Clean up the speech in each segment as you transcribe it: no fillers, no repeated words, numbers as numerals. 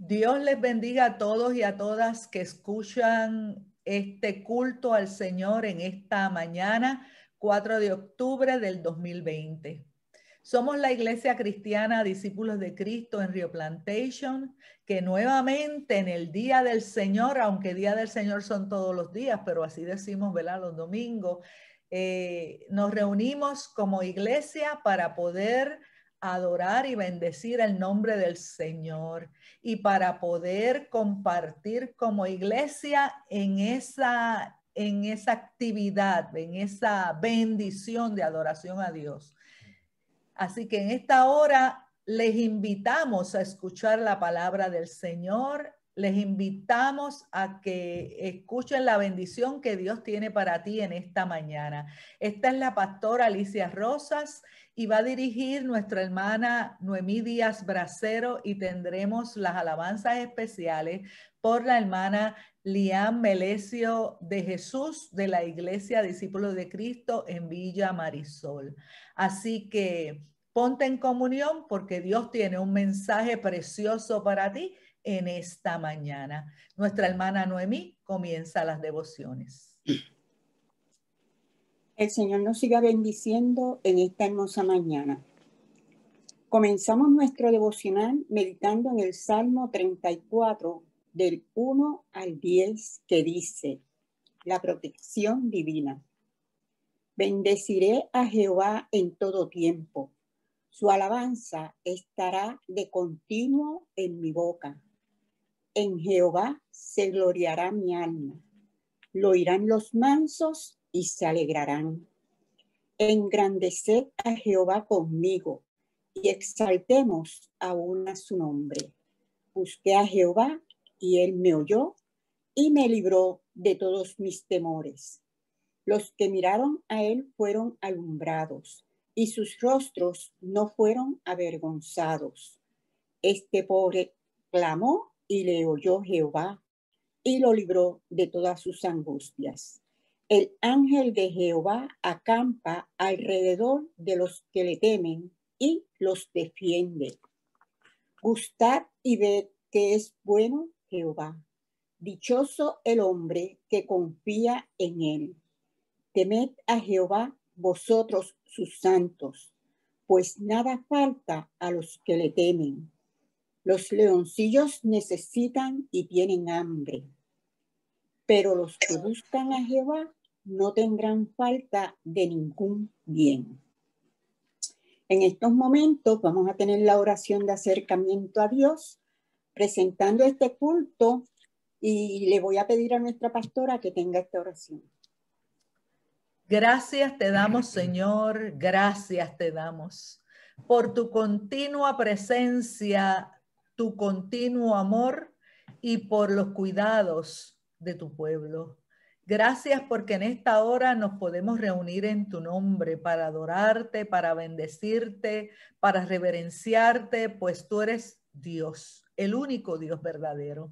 Dios les bendiga a todos y a todas que escuchan este culto al Señor en esta mañana, 4 de octubre del 2020. Somos la Iglesia Cristiana Discípulos de Cristo en Rio Plantation, que nuevamente en el Día del Señor, aunque Día del Señor son todos los días, pero así decimos, ¿verdad? Los domingos, nos reunimos como iglesia para poder adorar y bendecir el nombre del Señor y para poder compartir como iglesia en esa actividad, en esa bendición de adoración a Dios. Así que en esta hora les invitamos a escuchar la palabra del Señor. Les invitamos a que escuchen la bendición que Dios tiene para ti en esta mañana. Esta es la pastora Alicia Rosas y va a dirigir nuestra hermana Noemí Díaz Bracero y tendremos las alabanzas especiales por la hermana Liam Melesio de Jesús de la Iglesia Discípulos de Cristo en Villa Marisol. Así que ponte en comunión porque Dios tiene un mensaje precioso para ti en esta mañana. Nuestra hermana Noemí comienza las devociones. El Señor nos siga bendiciendo en esta hermosa mañana. Comenzamos nuestro devocional meditando en el Salmo 34, del 1 al 10, que dice: la protección divina. Bendeciré a Jehová en todo tiempo. Su alabanza estará de continuo en mi boca. En Jehová se gloriará mi alma. Lo oirán los mansos y se alegrarán. Engrandeced a Jehová conmigo y exaltemos aún a su nombre. Busqué a Jehová y él me oyó y me libró de todos mis temores. Los que miraron a él fueron alumbrados y sus rostros no fueron avergonzados. Este pobre clamó y le oyó Jehová y lo libró de todas sus angustias. El ángel de Jehová acampa alrededor de los que le temen y los defiende. Gustad y ved que es bueno Jehová. Dichoso el hombre que confía en él. Temed a Jehová vosotros sus santos, pues nada falta a los que le temen. Los leoncillos necesitan y tienen hambre, pero los que buscan a Jehová no tendrán falta de ningún bien. En estos momentos vamos a tener la oración de acercamiento a Dios, presentando este culto, y le voy a pedir a nuestra pastora que tenga esta oración. Gracias te damos, Señor, gracias te damos por tu continua presencia, tu continuo amor y por los cuidados de tu pueblo. Gracias porque en esta hora nos podemos reunir en tu nombre para adorarte, para bendecirte, para reverenciarte, pues tú eres Dios, el único Dios verdadero.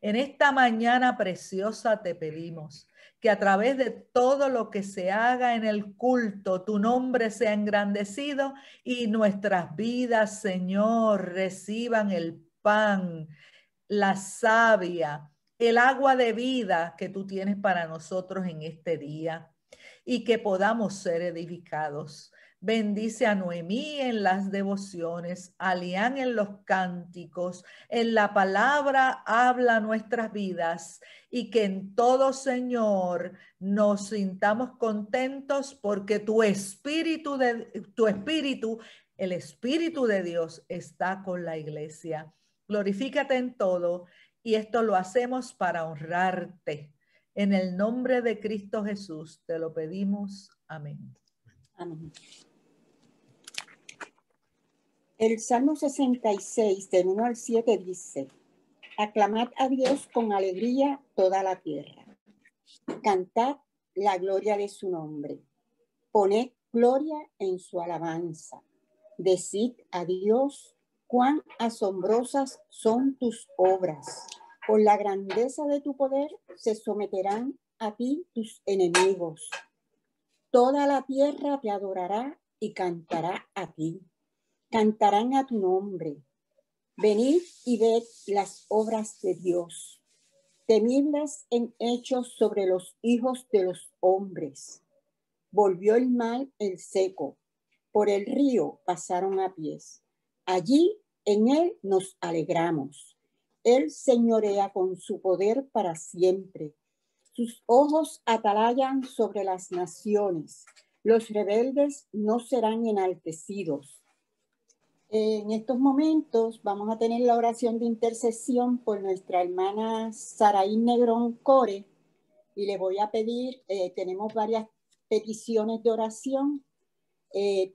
En esta mañana preciosa te pedimos que a través de todo lo que se haga en el culto, tu nombre sea engrandecido y nuestras vidas, Señor, reciban el pan, la savia, el agua de vida que tú tienes para nosotros en este día y que podamos ser edificados. Bendice a Noemí en las devociones, a Lian en los cánticos, en la palabra habla nuestras vidas y que en todo, Señor, nos sintamos contentos porque tu espíritu, el espíritu de Dios está con la iglesia. Glorifícate en todo y esto lo hacemos para honrarte. En el nombre de Cristo Jesús te lo pedimos. Amén. Amén. El Salmo 66, del 1 al 7 dice: aclamad a Dios con alegría toda la tierra. Cantad la gloria de su nombre. Poned gloria en su alabanza. Decid a Dios cuán asombrosas son tus obras. Por la grandeza de tu poder se someterán a ti tus enemigos. Toda la tierra te adorará y cantará a ti. Cantarán a tu nombre. Venid y ved las obras de Dios, temibles en hechos sobre los hijos de los hombres. Volvió el mar el seco, por el río pasaron a pies. Allí en él nos alegramos. Él señorea con su poder para siempre. Sus ojos atalayan sobre las naciones. Los rebeldes no serán enaltecidos. En estos momentos vamos a tener la oración de intercesión por nuestra hermana Saraí Negrón Core y le voy a pedir, tenemos varias peticiones de oración.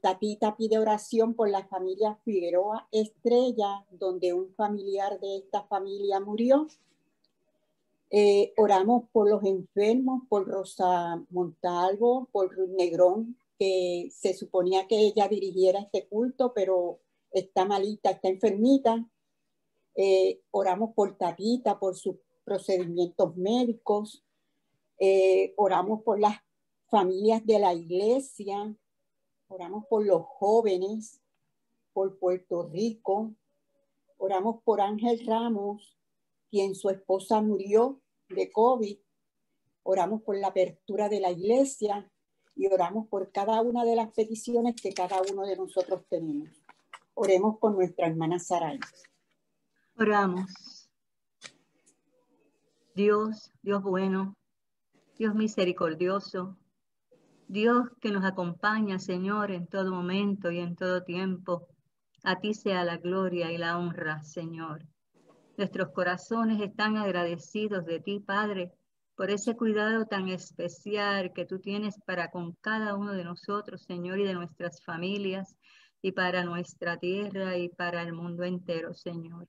Tatita pide oración por la familia Figueroa Estrella, donde un familiar de esta familia murió. Oramos por los enfermos, por Rosa Montalvo, por Ruth Negrón, que se suponía que ella dirigiera este culto, pero está malita, está enfermita. Oramos por Tatita, por sus procedimientos médicos. Oramos por las familias de la iglesia. Oramos por los jóvenes, por Puerto Rico. Oramos por Ángel Ramos, quien su esposa murió de COVID. Oramos por la apertura de la iglesia y oramos por cada una de las peticiones que cada uno de nosotros tenemos. Oremos con nuestra hermana Saraí. Oramos. Dios bueno, Dios misericordioso, Dios que nos acompaña, Señor, en todo momento y en todo tiempo. A ti sea la gloria y la honra, Señor. Nuestros corazones están agradecidos de ti, Padre, por ese cuidado tan especial que tú tienes para con cada uno de nosotros, Señor, y de nuestras familias, y para nuestra tierra y para el mundo entero, Señor.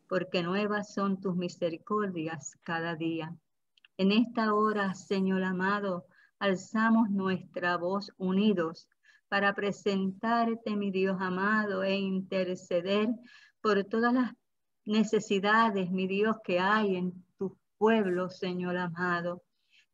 Porque nuevas son tus misericordias cada día. En esta hora, Señor amado, alzamos nuestra voz unidos para presentarte, mi Dios amado, e interceder por todas las necesidades, mi Dios, que hay en tu pueblo, Señor amado.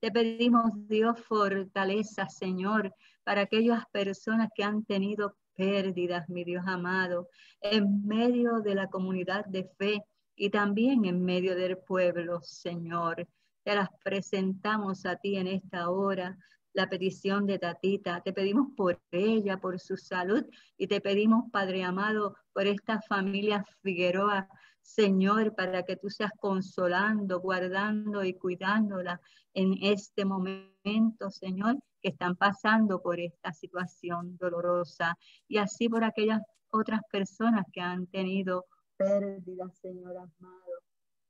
Te pedimos, Dios, fortaleza, Señor, para aquellas personas que han tenido pérdidas, mi Dios amado, en medio de la comunidad de fe y también en medio del pueblo, Señor. Te las presentamos a ti en esta hora, la petición de Tatita. Te pedimos por ella, por su salud, y te pedimos, Padre amado, por esta familia Figueroa, Señor, para que tú seas consolando, guardando y cuidándola en este momento, Señor, que están pasando por esta situación dolorosa, y así por aquellas otras personas que han tenido pérdidas, Señor amado.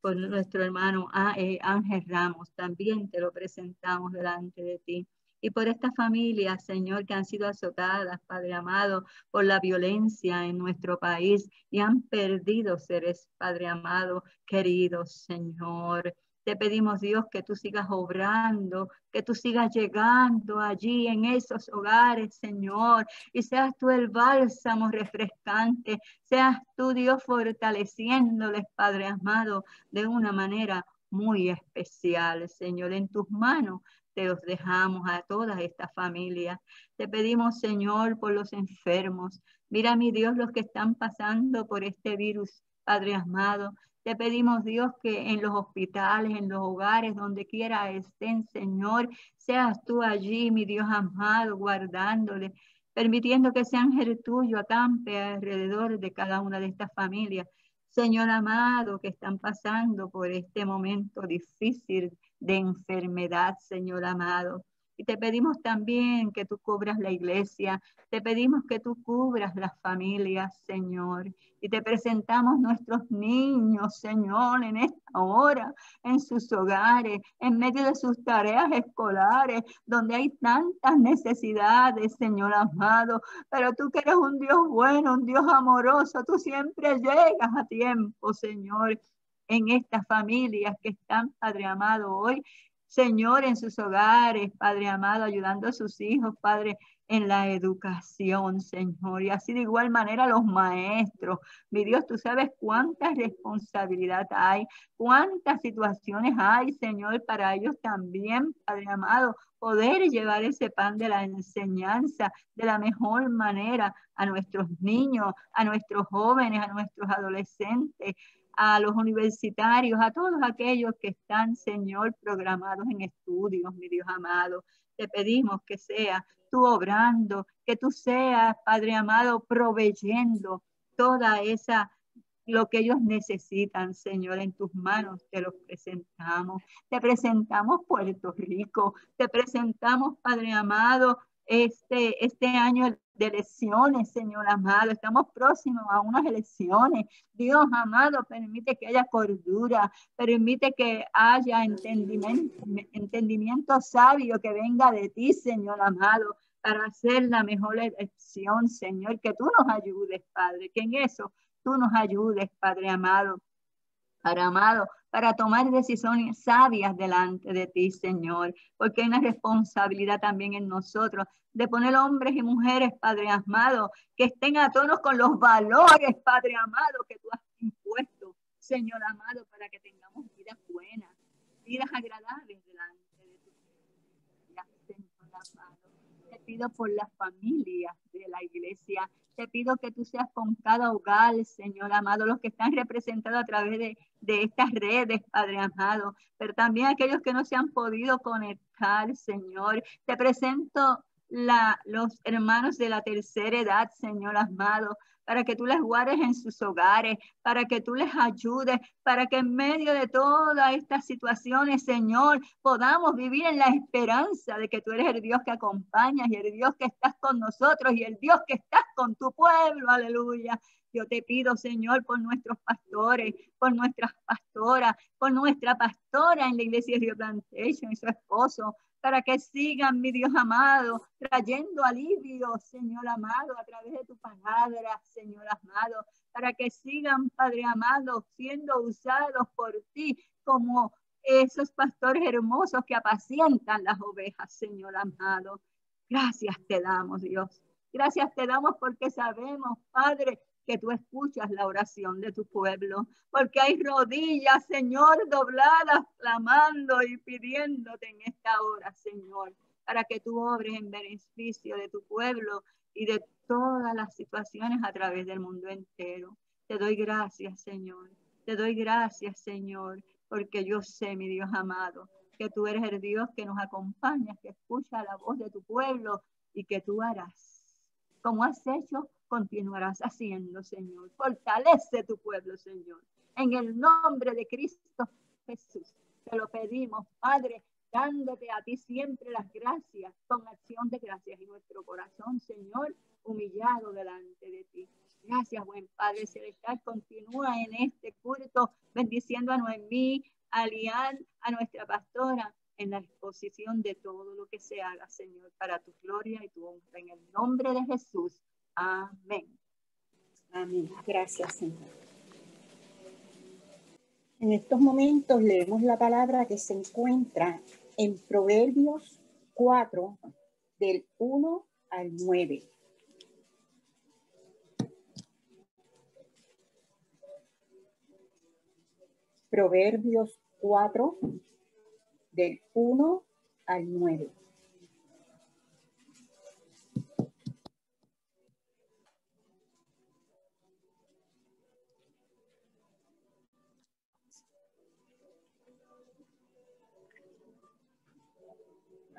Por nuestro hermano Ángel Ramos, también te lo presentamos delante de ti. Y por estas familias, Señor, que han sido azotadas, Padre amado, por la violencia en nuestro país y han perdido seres, Padre amado, queridos, Señor. Te pedimos, Dios, que tú sigas obrando, que tú sigas llegando allí en esos hogares, Señor, y seas tú el bálsamo refrescante, seas tú, Dios, fortaleciéndoles, Padre amado, de una manera muy especial, Señor. En tus manos te los dejamos a todas estas familias. Te pedimos, Señor, por los enfermos. Mira, mi Dios, los que están pasando por este virus, Padre amado. Te pedimos, Dios, que en los hospitales, en los hogares, donde quiera estén, Señor, seas tú allí, mi Dios amado, guardándoles, permitiendo que ese ángel tuyo acampe alrededor de cada una de estas familias. Señor amado, que están pasando por este momento difícil de enfermedad, Señor amado. Y te pedimos también que tú cubras la iglesia, te pedimos que tú cubras las familias, Señor. Y te presentamos nuestros niños, Señor, en esta hora, en sus hogares, en medio de sus tareas escolares, donde hay tantas necesidades, Señor amado. Pero tú que eres un Dios bueno, un Dios amoroso, tú siempre llegas a tiempo, Señor, en estas familias que están, Padre amado, hoy, Señor, en sus hogares, Padre amado, ayudando a sus hijos, Padre, en la educación, Señor. Y así de igual manera los maestros. Mi Dios, tú sabes cuánta responsabilidad hay, cuántas situaciones hay, Señor, para ellos también, Padre amado, poder llevar ese pan de la enseñanza de la mejor manera a nuestros niños, a nuestros jóvenes, a nuestros adolescentes, a los universitarios, a todos aquellos que están, Señor, programados en estudios, mi Dios amado. Te pedimos que sea tú obrando, que tú seas, Padre amado, proveyendo toda esa, lo que ellos necesitan, Señor, en tus manos te los presentamos. Te presentamos Puerto Rico, te presentamos, Padre amado, este año de elecciones, Señor amado. Estamos próximos a unas elecciones. Dios amado, permite que haya cordura, permite que haya entendimiento sabio que venga de ti, Señor amado, para hacer la mejor elección, Señor. Que tú nos ayudes, Padre, que en eso tú nos ayudes, Padre amado, para tomar decisiones sabias delante de ti, Señor, porque hay una responsabilidad también en nosotros de poner hombres y mujeres, Padre amado, que estén a tono con los valores, Padre amado, que tú has impuesto, Señor amado, para que tengamos vidas buenas, vidas agradables delante de tu presencia, Señor amado. Te pido por las familias de la iglesia. Te pido que tú seas con cada hogar, Señor amado, los que están representados a través de estas redes, Padre amado, pero también aquellos que no se han podido conectar, Señor. Te presento los hermanos de la tercera edad, Señor amado, para que tú les guardes en sus hogares, para que tú les ayudes, para que en medio de todas estas situaciones, Señor, podamos vivir en la esperanza de que tú eres el Dios que acompañas y el Dios que estás con nosotros y el Dios que estás con tu pueblo, aleluya. Yo te pido, Señor, por nuestros pastores, por nuestras pastoras, por nuestra pastora en la iglesia de Rio Plantation y su esposo, para que sigan, mi Dios amado, trayendo alivio, Señor amado, a través de tu palabra, Señor amado, para que sigan, Padre amado, siendo usados por ti como esos pastores hermosos que apacientan las ovejas, Señor amado. Gracias te damos, Dios. Gracias te damos porque sabemos, Padre, que tú escuchas la oración de tu pueblo, porque hay rodillas, Señor, dobladas, clamando y pidiéndote en esta hora, Señor, para que tú obres en beneficio de tu pueblo y de todas las situaciones a través del mundo entero. Te doy gracias, Señor. Te doy gracias, Señor, porque yo sé, mi Dios amado, que tú eres el Dios que nos acompaña, que escucha la voz de tu pueblo y que tú harás, como has hecho, continuarás haciendo, Señor. Fortalece tu pueblo, Señor. En el nombre de Cristo Jesús, te lo pedimos, Padre, dándote a ti siempre las gracias, con acción de gracias y nuestro corazón, Señor, humillado delante de ti. Gracias, buen Padre Celestial. Continúa en este culto, bendiciendo a Noemí, a Lian, a nuestra pastora, en la exposición de todo lo que se haga, Señor, para tu gloria y tu honra. En el nombre de Jesús. Amén. Amén. Gracias, Señor. En estos momentos leemos la palabra que se encuentra en Proverbios 4, del 1 al 9. Proverbios 4, del 1 al 9.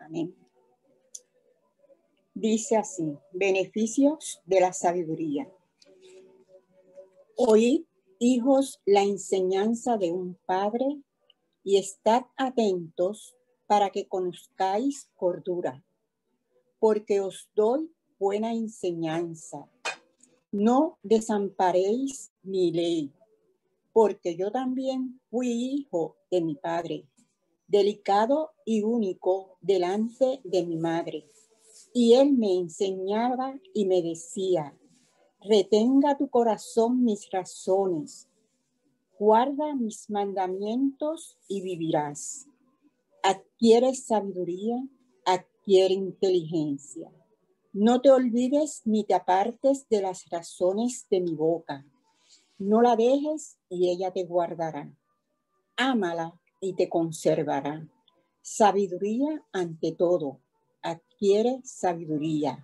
Amén. Dice así: beneficios de la sabiduría. Oíd, hijos, la enseñanza de un padre y estad atentos para que conozcáis cordura, porque os doy buena enseñanza. No desamparéis mi ley, porque yo también fui hijo de mi padre, delicado y único delante de mi madre. Y él me enseñaba y me decía: retenga tu corazón mis razones, guarda mis mandamientos y vivirás. Adquiere sabiduría, adquiere inteligencia. No te olvides ni te apartes de las razones de mi boca. No la dejes y ella te guardará. Ámala y te conservará. Sabiduría ante todo. Adquiere sabiduría.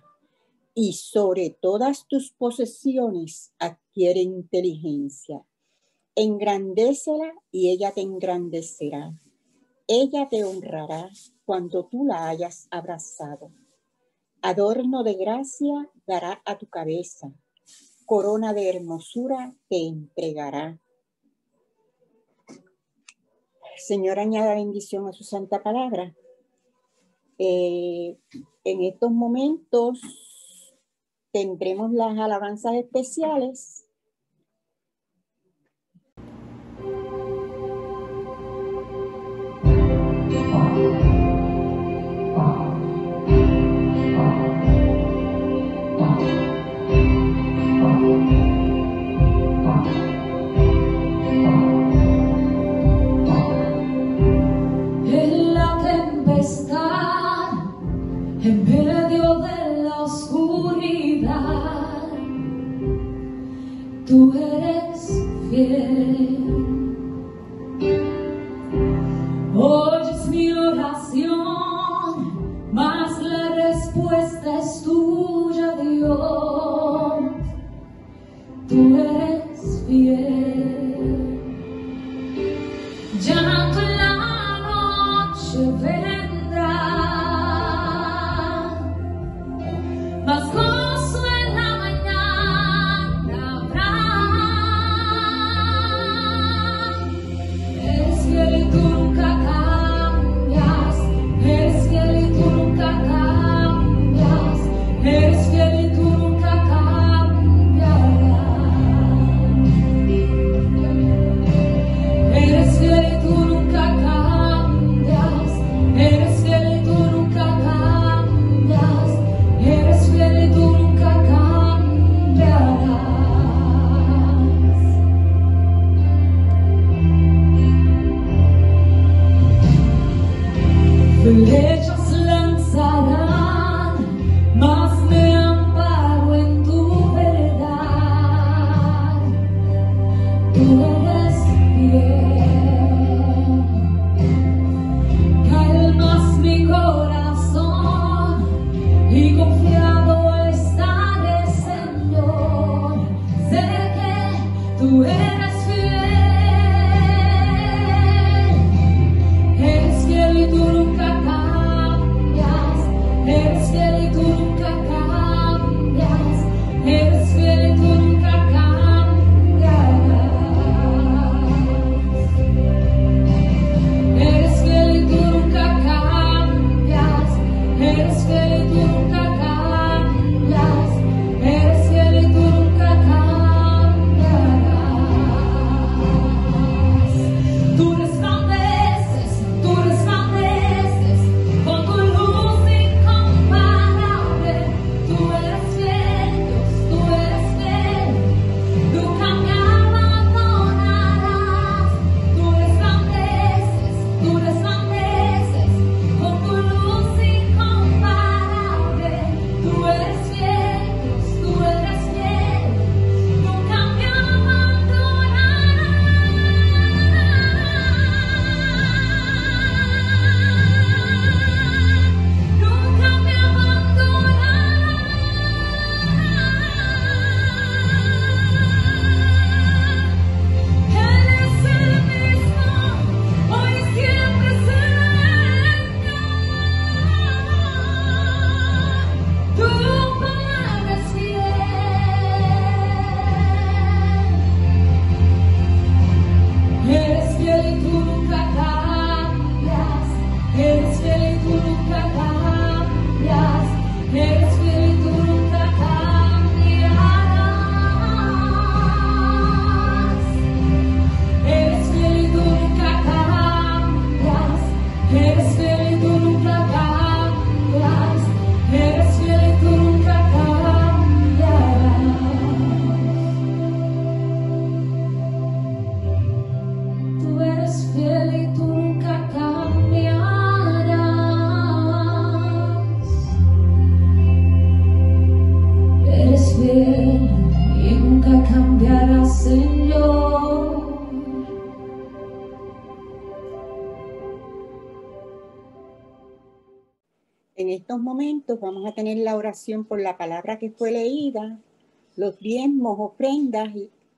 Y sobre todas tus posesiones adquiere inteligencia. Engrandécela y ella te engrandecerá. Ella te honrará cuando tú la hayas abrazado. Adorno de gracia dará a tu cabeza. Corona de hermosura te entregará. Señor, añada bendición a su santa palabra. En estos momentos tendremos las alabanzas especiales. En medio de la oscuridad, tú eres fiel. Oyes mi oración, mas la respuesta es tuya, Dios. Tú eres fiel. Llanto en la noche vendrá, mas gozo en la mañana habrá. Eres fiel y tú nunca cambias. Eres fiel y tú nunca cambias. Eres fiel y tú nunca cambiarás. Eres fiel y tú nunca cambias. Eres fiel y tú nunca cambias. Eres fiel y tú nunca cambiarás. Flechas lanzarán, mas me amparo en tu verdad. Tú eres fiel. Calmas mi corazón y confiado estaré, Señor. Sé que tú eres fiel. Eres fiel y tú nunca cambias. En estos momentos vamos a tener la oración por la palabra que fue leída, los diezmos, ofrendas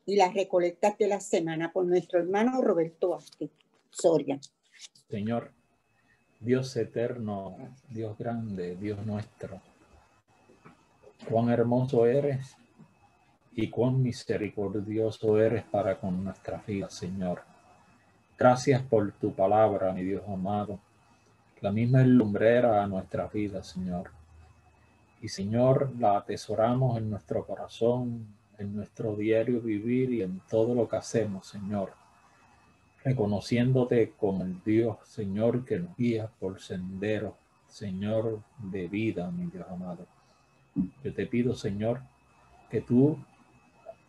y las recolectas de la semana por nuestro hermano Roberto Vázquez Soria. Señor, Dios eterno, Dios grande, Dios nuestro, cuán hermoso eres y cuán misericordioso eres para con nuestras vidas, Señor. Gracias por tu palabra, mi Dios amado, la misma lumbrera a nuestras vidas, Señor. Y, Señor, la atesoramos en nuestro corazón, en nuestro diario vivir y en todo lo que hacemos, Señor. Reconociéndote como el Dios, Señor, que nos guía por senderos, Señor, de vida, mi Dios amado. Yo te pido, Señor, que tú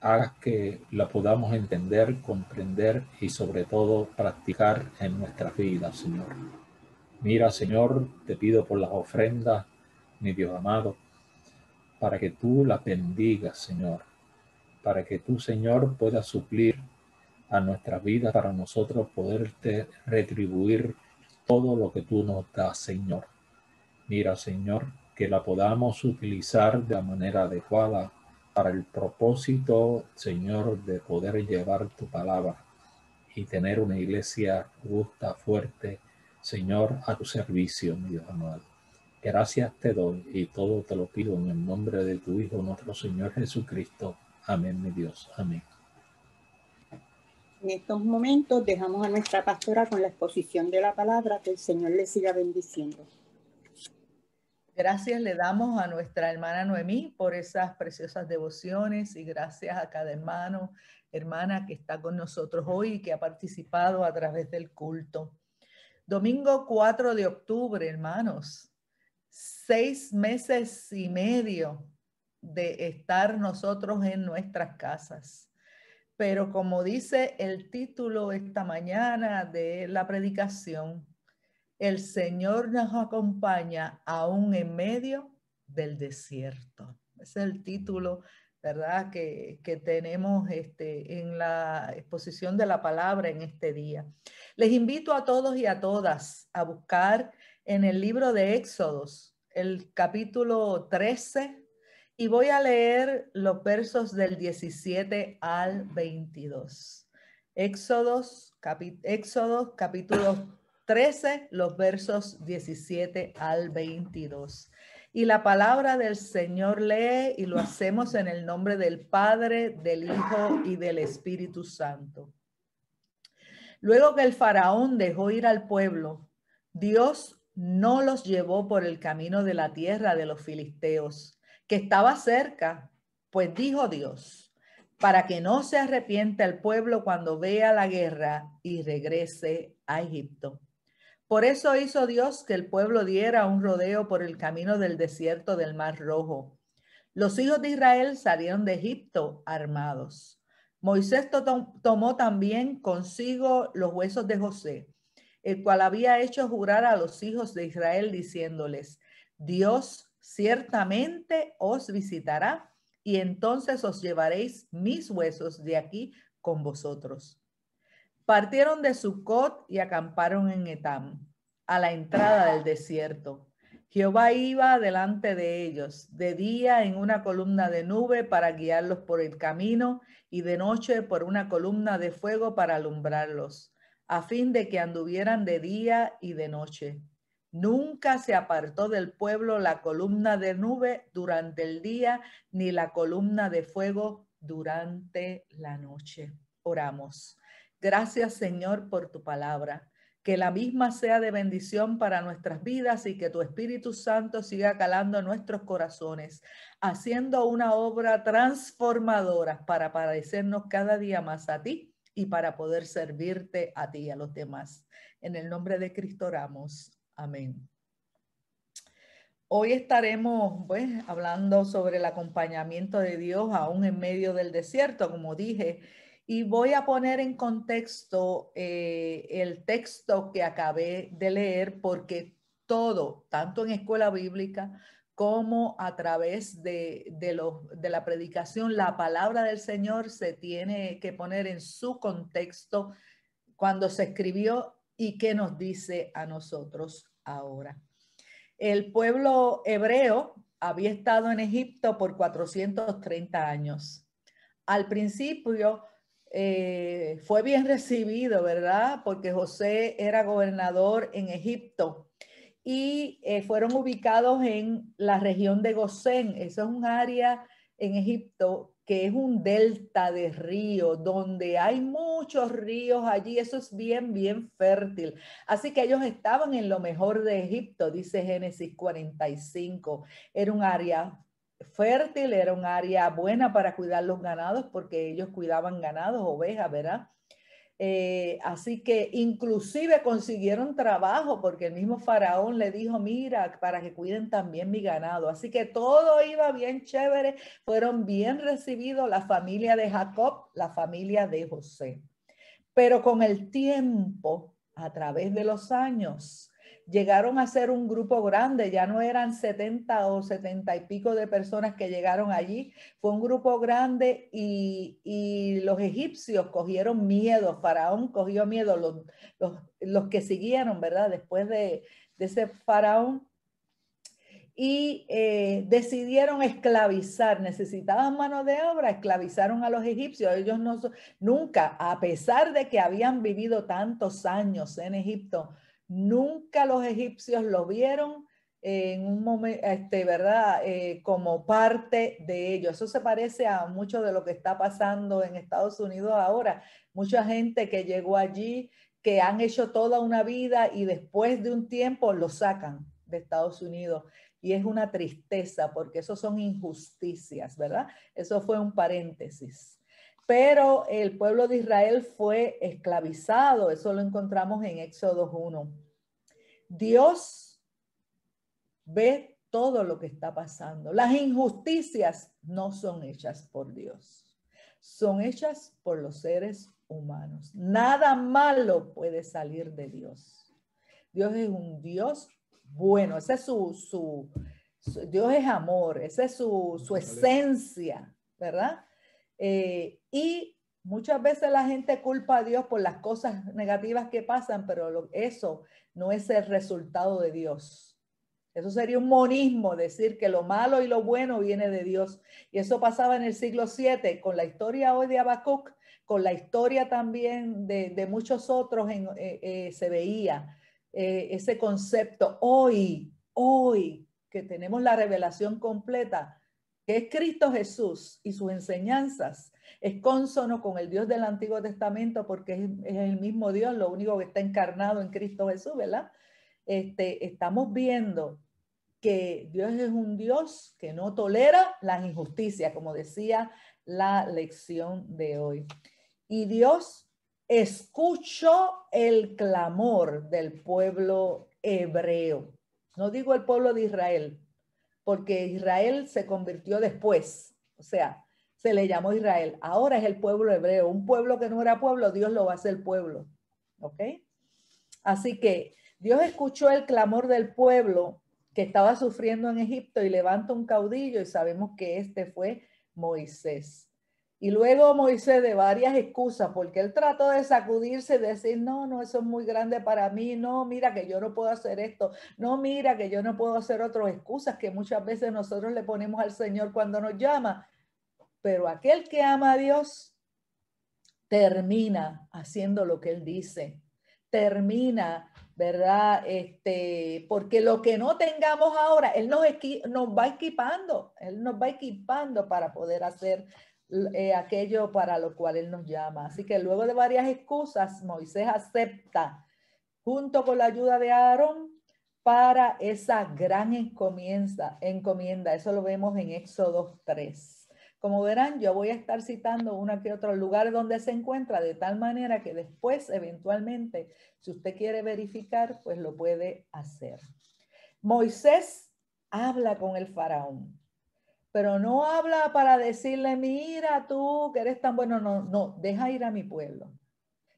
hagas que la podamos entender, comprender y sobre todo practicar en nuestras vidas, Señor. Mira, Señor, te pido por las ofrendas, mi Dios amado, para que tú las bendigas, Señor, para que tú, Señor, puedas suplir a nuestras vidas para nosotros poderte retribuir todo lo que tú nos das, Señor. Mira, Señor, que la podamos utilizar de la manera adecuada para el propósito, Señor, de poder llevar tu palabra y tener una iglesia justa, fuerte, Señor, a tu servicio, mi Dios amado. Gracias te doy y todo te lo pido en el nombre de tu Hijo, nuestro Señor Jesucristo. Amén, mi Dios. Amén. En estos momentos dejamos a nuestra pastora con la exposición de la palabra. Que el Señor le siga bendiciendo. Gracias le damos a nuestra hermana Noemí por esas preciosas devociones y gracias a cada hermano, hermana que está con nosotros hoy y que ha participado a través del culto. Domingo 4 de octubre, hermanos, 6 meses y medio de estar nosotros en nuestras casas. Pero como dice el título esta mañana de la predicación, el Señor nos acompaña aún en medio del desierto. Ese es el título, ¿verdad? Que tenemos en la exposición de la palabra en este día. Les invito a todos y a todas a buscar en el libro de Éxodos, el capítulo 13, y voy a leer los versos del 17 al 22. Éxodos capítulo 13, los versos 17 al 22. Y la palabra del Señor lee y lo hacemos en el nombre del Padre, del Hijo y del Espíritu Santo. Luego que el faraón dejó ir al pueblo, Dios no los llevó por el camino de la tierra de los filisteos, que estaba cerca, pues dijo Dios, para que no se arrepienta el pueblo cuando vea la guerra y regrese a Egipto. Por eso hizo Dios que el pueblo diera un rodeo por el camino del desierto del Mar Rojo. Los hijos de Israel salieron de Egipto armados. Moisés tomó también consigo los huesos de José, el cual había hecho jurar a los hijos de Israel diciéndoles, Dios ciertamente os visitará y entonces os llevaréis mis huesos de aquí con vosotros. Partieron de Sucot y acamparon en Etam, a la entrada del desierto. Jehová iba delante de ellos, de día en una columna de nube para guiarlos por el camino y de noche por una columna de fuego para alumbrarlos, a fin de que anduvieran de día y de noche. Nunca se apartó del pueblo la columna de nube durante el día, ni la columna de fuego durante la noche. Oramos. Gracias, Señor, por tu palabra. Que la misma sea de bendición para nuestras vidas y que tu Espíritu Santo siga calando nuestros corazones, haciendo una obra transformadora para parecernos cada día más a ti y para poder servirte a ti y a los demás. En el nombre de Cristo oramos. Amén. Hoy estaremos hablando sobre el acompañamiento de Dios aún en medio del desierto, como dije, y voy a poner en contexto el texto que acabé de leer porque todo, tanto en escuela bíblica como a través de la predicación, la palabra del Señor se tiene que poner en su contexto cuando se escribió y qué nos dice a nosotros ahora. El pueblo hebreo había estado en Egipto por 430 años. Al principio fue bien recibido, ¿verdad? Porque José era gobernador en Egipto y fueron ubicados en la región de Gosén. Eso es un área en Egipto que es un delta de río, donde hay muchos ríos allí. Eso es bien, bien fértil. Así que ellos estaban en lo mejor de Egipto, dice Génesis 45. Era un área fértil, era un área buena para cuidar los ganados, porque ellos cuidaban ganados, ovejas, ¿verdad? Así que inclusive consiguieron trabajo porque el mismo faraón le dijo, mira, para que cuiden también mi ganado. Así que todo iba bien chévere, fueron bien recibidos la familia de Jacob, la familia de José. Pero con el tiempo, a través de los años, llegaron a ser un grupo grande, ya no eran 70 o 70 y pico de personas que llegaron allí, fue un grupo grande y los egipcios cogieron miedo, Faraón cogió miedo, los que siguieron, ¿verdad? Después de ese Faraón, y decidieron esclavizar, necesitaban mano de obra, esclavizaron a los egipcios. Ellos nunca, a pesar de que habían vivido tantos años en Egipto, nunca los egipcios lo vieron en un momento, ¿verdad? Como parte de ellos. Eso se parece a mucho de lo que está pasando en Estados Unidos ahora. Mucha gente que llegó allí, que han hecho toda una vida y después de un tiempo lo sacan de Estados Unidos. Y es una tristeza porque eso son injusticias, ¿verdad? Eso fue un paréntesis. Pero el pueblo de Israel fue esclavizado. Eso lo encontramos en Éxodo 1. Dios ve todo lo que está pasando. Las injusticias no son hechas por Dios. Son hechas por los seres humanos. Nada malo puede salir de Dios. Dios es un Dios bueno, ese es Dios es amor, esa es su esencia, ¿verdad? Y muchas veces la gente culpa a Dios por las cosas negativas que pasan, pero eso no es el resultado de Dios. Eso sería un monismo, decir que lo malo y lo bueno viene de Dios. Y eso pasaba en el siglo VII, con la historia hoy de Habacuc, con la historia también de muchos otros, se veía ese concepto. Hoy que tenemos la revelación completa, que es Cristo Jesús y sus enseñanzas, es cónsono con el Dios del Antiguo Testamento, porque es el mismo Dios, lo único que está encarnado en Cristo Jesús, ¿verdad? Estamos viendo que Dios es un Dios que no tolera las injusticias, como decía la lección de hoy. Y Dios escuchó el clamor del pueblo hebreo. No digo el pueblo de Israel, porque Israel se convirtió después. O sea, se le llamó Israel. Ahora es el pueblo hebreo. Un pueblo que no era pueblo, Dios lo va a hacer pueblo. ¿Ok? Así que Dios escuchó el clamor del pueblo que estaba sufriendo en Egipto y levanta un caudillo, y sabemos que este fue Moisés. Y luego Moisés, de varias excusas, porque él trató de sacudirse y decir, no, eso es muy grande para mí, no, mira que yo no puedo hacer esto, no, mira que yo no puedo hacer otras excusas que muchas veces nosotros le ponemos al Señor cuando nos llama. Pero aquel que ama a Dios termina haciendo lo que Él dice, termina, ¿verdad? Porque lo que no tengamos ahora, Él nos va equipando, Él nos va equipando para poder hacer aquello para lo cual Él nos llama. Así que luego de varias excusas, Moisés acepta, junto con la ayuda de Aarón, para esa gran encomienda. Eso lo vemos en Éxodo 3. Como verán, yo voy a estar citando uno que otro lugar donde se encuentra, de tal manera que después, eventualmente, si usted quiere verificar, pues lo puede hacer. Moisés habla con el faraón, pero no habla para decirle, mira tú que eres tan bueno, no, deja ir a mi pueblo,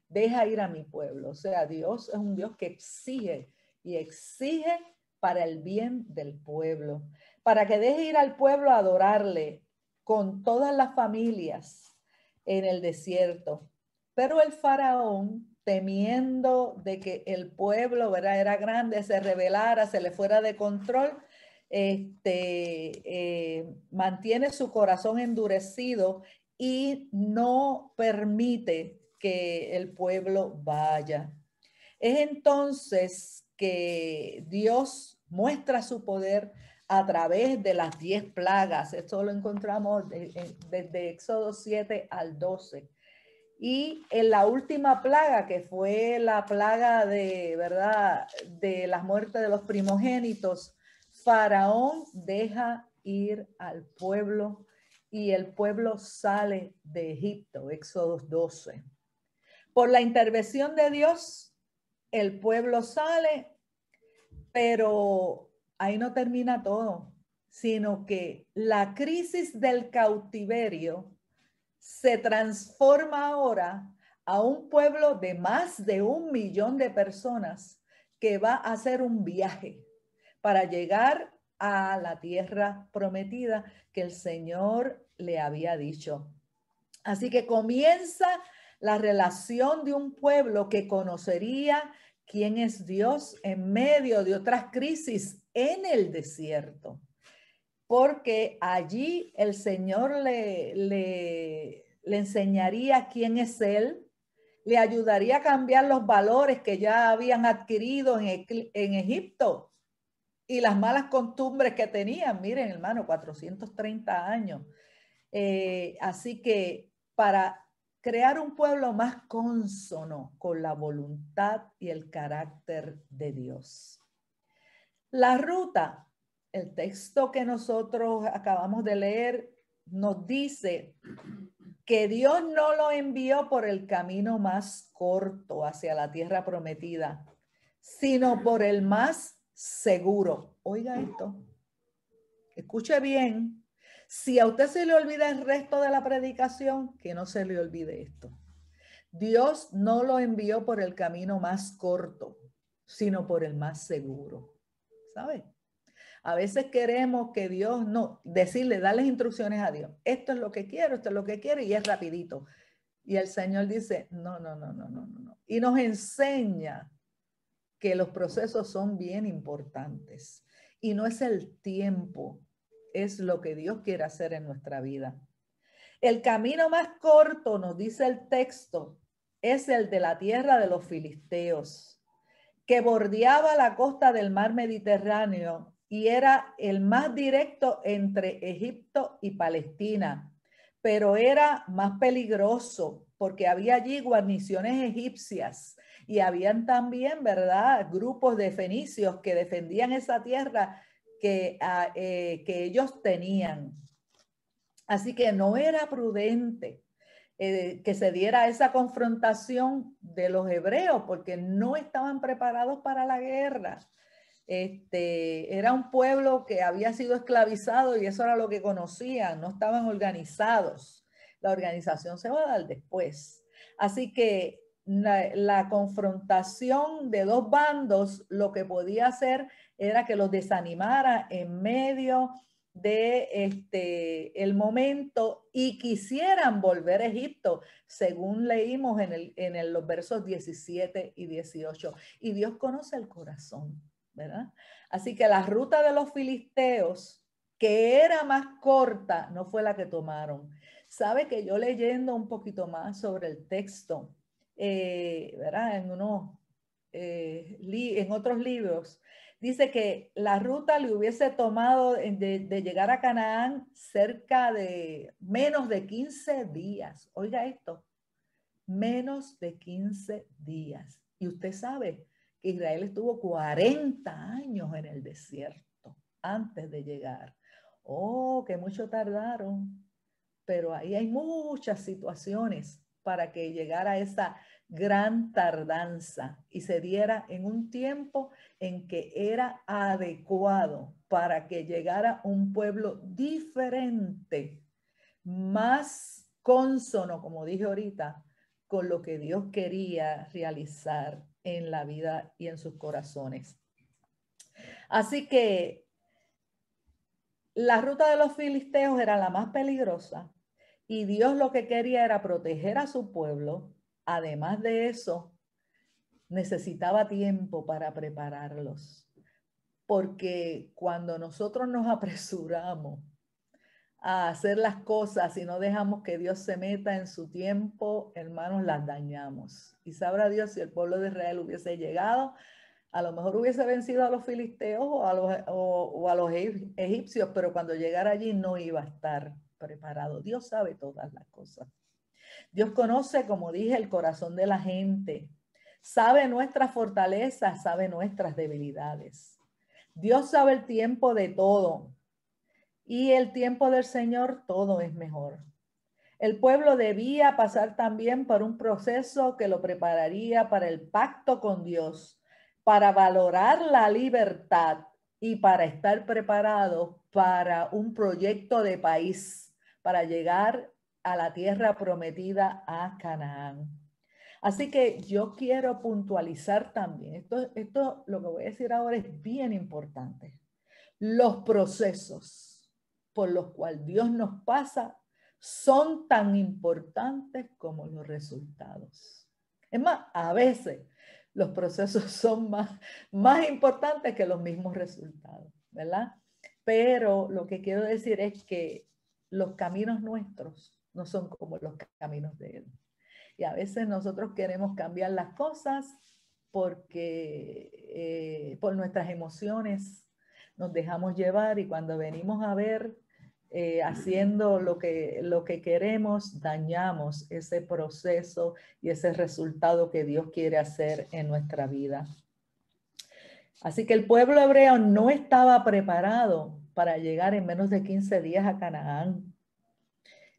deja ir a mi pueblo. O sea, Dios es un Dios que exige y exige para el bien del pueblo, para que deje ir al pueblo a adorarle con todas las familias en el desierto. Pero el faraón temiendo de que el pueblo, ¿verdad?, era grande, se rebelara, se le fuera de control, mantiene su corazón endurecido y no permite que el pueblo vaya. Es entonces que Dios muestra su poder a través de las 10 plagas. Esto lo encontramos desde Éxodo 7 al 12. Y en la última plaga, que fue la plaga de, ¿verdad?, de la muerte de los primogénitos, Faraón deja ir al pueblo y el pueblo sale de Egipto, Éxodo 12. Por la intervención de Dios, el pueblo sale, pero ahí no termina todo, sino que la crisis del cautiverio se transforma ahora a un pueblo de más de 1 millón de personas que va a hacer un viaje para llegar a la tierra prometida que el Señor le había dicho. Así que comienza la relación de un pueblo que conocería quién es Dios en medio de otras crisis en el desierto. Porque allí el Señor le enseñaría quién es Él, le ayudaría a cambiar los valores que ya habían adquirido en Egipto y las malas costumbres que tenían. Miren, hermano, 430 años. Así que para crear un pueblo más cónsono con la voluntad y el carácter de Dios. La ruta, el texto que nosotros acabamos de leer, nos dice que Dios no lo envió por el camino más corto hacia la tierra prometida, sino por el más seguro. Oiga esto, escuche bien. Si a usted se le olvida el resto de la predicación, que no se le olvide esto. Dios no lo envió por el camino más corto, sino por el más seguro. ¿Sabe? A veces queremos que Dios, decirle, darles instrucciones a Dios. Esto es lo que quiero, esto es lo que quiero, y es rapidito. Y el Señor dice, no. Y nos enseña que los procesos son bien importantes. Y no es el tiempo, es lo que Dios quiere hacer en nuestra vida. El camino más corto, nos dice el texto, es el de la tierra de los filisteos, que bordeaba la costa del mar Mediterráneo y era el más directo entre Egipto y Palestina, pero era más peligroso porque había allí guarniciones egipcias y habían también, ¿verdad?, grupos de fenicios que defendían esa tierra que ellos tenían. Así que no era prudente que se diera esa confrontación de los hebreos porque no estaban preparados para la guerra. Era un pueblo que había sido esclavizado y eso era lo que conocían, no estaban organizados. La organización se va a dar después. Así que la confrontación de dos bandos lo que podía hacer era que los desanimara en medio de el momento y quisieran volver a Egipto, según leímos en los versos 17 y 18. Y Dios conoce el corazón, ¿verdad? Así que la ruta de los filisteos, que era más corta, no fue la que tomaron. Sabe que yo leyendo un poquito más sobre el texto, ¿verdad?, en otros libros, dice que la ruta le hubiese tomado de llegar a Canaán cerca de menos de 15 días. Oiga esto, menos de 15 días. Y usted sabe que Israel estuvo 40 años en el desierto antes de llegar. Oh, que mucho tardaron. Pero ahí hay muchas situaciones para que llegara esa gran tardanza y se diera en un tiempo en que era adecuado para que llegara un pueblo diferente, más cónsono, como dije ahorita, con lo que Dios quería realizar en la vida y en sus corazones. Así que la ruta de los filisteos era la más peligrosa y Dios lo que quería era proteger a su pueblo. Además de eso, necesitaba tiempo para prepararlos. Porque cuando nosotros nos apresuramos a hacer las cosas y no dejamos que Dios se meta en su tiempo, hermanos, las dañamos. Y sabrá Dios si el pueblo de Israel hubiese llegado, a lo mejor hubiese vencido a los filisteos o a los egipcios, pero cuando llegara allí no iba a estar preparado. Dios sabe todas las cosas. Dios conoce, como dije, el corazón de la gente. Sabe nuestras fortalezas, sabe nuestras debilidades. Dios sabe el tiempo de todo. Y el tiempo del Señor todo es mejor. El pueblo debía pasar también por un proceso que lo prepararía para el pacto con Dios, para valorar la libertad y para estar preparado para un proyecto de país, para llegar a la tierra prometida a Canaán. Así que yo quiero puntualizar también, esto lo que voy a decir ahora es bien importante. Los procesos por los cuales Dios nos pasa son tan importantes como los resultados. Es más, a veces los procesos son más importantes que los mismos resultados, ¿verdad? Pero lo que quiero decir es que los caminos nuestros no son como los caminos de Él. Y a veces nosotros queremos cambiar las cosas porque por nuestras emociones nos dejamos llevar y cuando venimos a ver haciendo lo que queremos, dañamos ese proceso y ese resultado que Dios quiere hacer en nuestra vida. Así que el pueblo hebreo no estaba preparado para llegar en menos de 15 días a Canaán.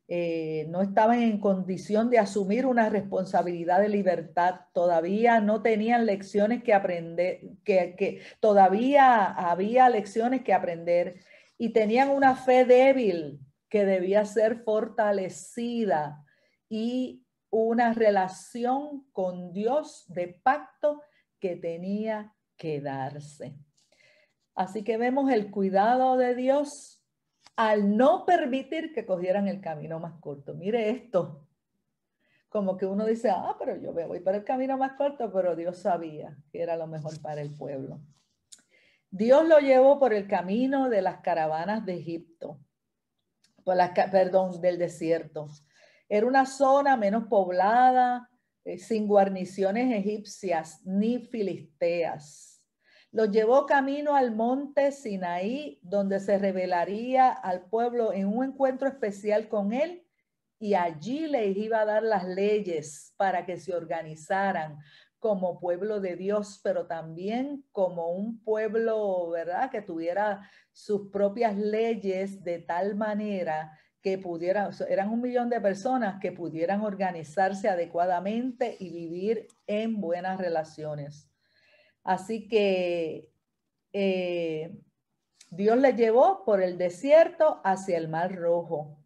No estaban en condición de asumir una responsabilidad de libertad. Todavía no tenían lecciones que aprender, que todavía había lecciones que aprender. Y tenían una fe débil que debía ser fortalecida y una relación con Dios de pacto que tenía que darse. Así que vemos el cuidado de Dios al no permitir que cogieran el camino más corto. Mire esto, como que uno dice, pero yo voy por el camino más corto, pero Dios sabía que era lo mejor para el pueblo. Dios lo llevó por el camino de las caravanas de Egipto, del desierto. Era una zona menos poblada, sin guarniciones egipcias ni filisteas. Los llevó camino al monte Sinaí, donde se revelaría al pueblo en un encuentro especial con él, y allí les iba a dar las leyes para que se organizaran como pueblo de Dios, pero también como un pueblo, ¿verdad?, que tuviera sus propias leyes de tal manera que pudieran, eran 1 millón de personas que pudieran organizarse adecuadamente y vivir en buenas relaciones. Así que Dios les llevó por el desierto hacia el Mar Rojo,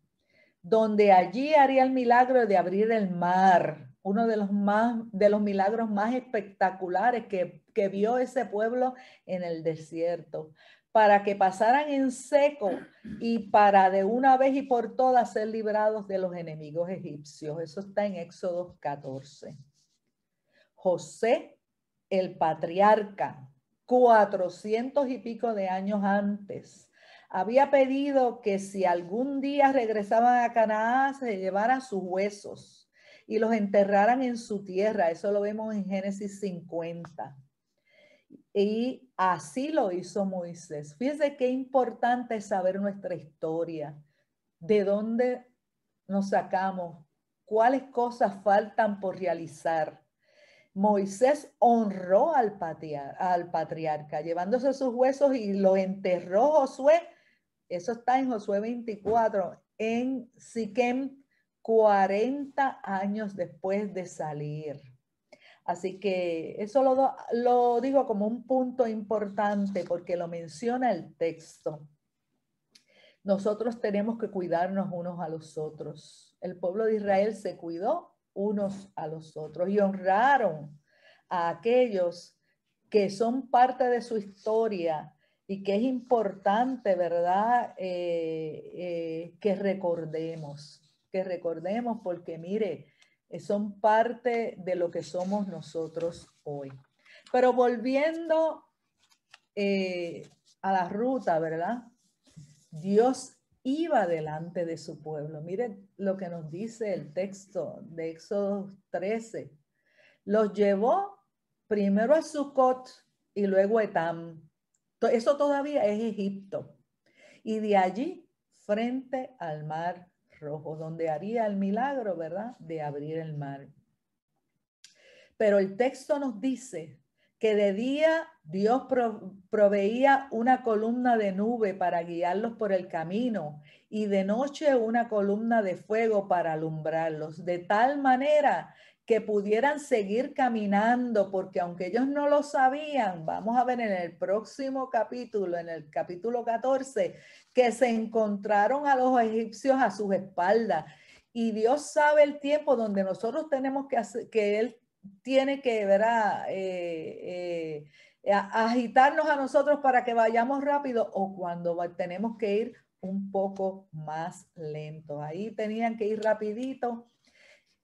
donde allí haría el milagro de abrir el mar, uno de los milagros más espectaculares que vio ese pueblo en el desierto, para que pasaran en seco y para de una vez y por todas ser librados de los enemigos egipcios. Eso está en Éxodo 14. José, el patriarca, 400 y pico de años antes, había pedido que si algún día regresaban a Canaán, se llevaran sus huesos y los enterraran en su tierra. Eso lo vemos en Génesis 50. Y así lo hizo Moisés. Fíjense qué importante es saber nuestra historia, de dónde nos sacamos, cuáles cosas faltan por realizar. Moisés honró al patriarca, llevándose sus huesos y lo enterró Josué. Eso está en Josué 24, en Siquem, 40 años después de salir. Así que eso lo digo como un punto importante porque lo menciona el texto. Nosotros tenemos que cuidarnos unos a los otros. El pueblo de Israel se cuidó unos a los otros y honraron a aquellos que son parte de su historia y que es importante, ¿verdad? Que recordemos porque mire, son parte de lo que somos nosotros hoy. Pero volviendo a la ruta, ¿verdad? Dios iba delante de su pueblo. Miren lo que nos dice el texto de Éxodo 13. Los llevó primero a Sucot y luego a Etam. Eso todavía es Egipto. Y de allí frente al mar Rojo, donde haría el milagro, ¿verdad?, de abrir el mar. Pero el texto nos dice que de día Dios proveía una columna de nube para guiarlos por el camino y de noche una columna de fuego para alumbrarlos, de tal manera que pudieran seguir caminando, porque aunque ellos no lo sabían, vamos a ver en el próximo capítulo, en el capítulo 14, que se encontraron a los egipcios a sus espaldas. Y Dios sabe el tiempo donde nosotros tenemos que hacer, que Él tiene que, ¿verdad?, agitarnos a nosotros para que vayamos rápido, o cuando tenemos que ir un poco más lento. Ahí tenían que ir rapidito.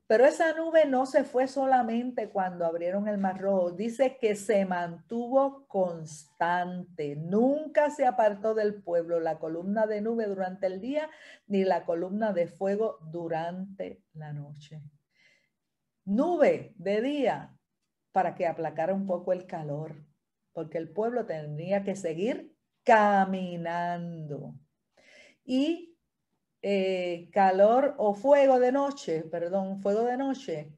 Pero esa nube no se fue solamente cuando abrieron el Mar Rojo. Dice que se mantuvo constante. Nunca se apartó del pueblo la columna de nube durante el día, ni la columna de fuego durante la noche. Nube de día para que aplacara un poco el calor, porque el pueblo tendría que seguir caminando. Y calor o fuego de noche, perdón, fuego de noche,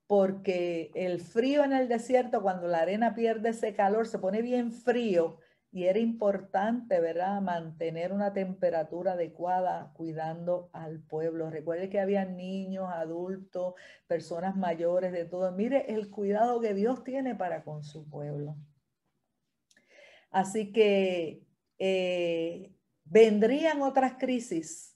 porque el frío en el desierto, cuando la arena pierde ese calor, se pone bien frío y era importante, ¿verdad?, mantener una temperatura adecuada cuidando al pueblo. Recuerde que había niños, adultos, personas mayores, de todo. Mire el cuidado que Dios tiene para con su pueblo. Así que vendrían otras crisis,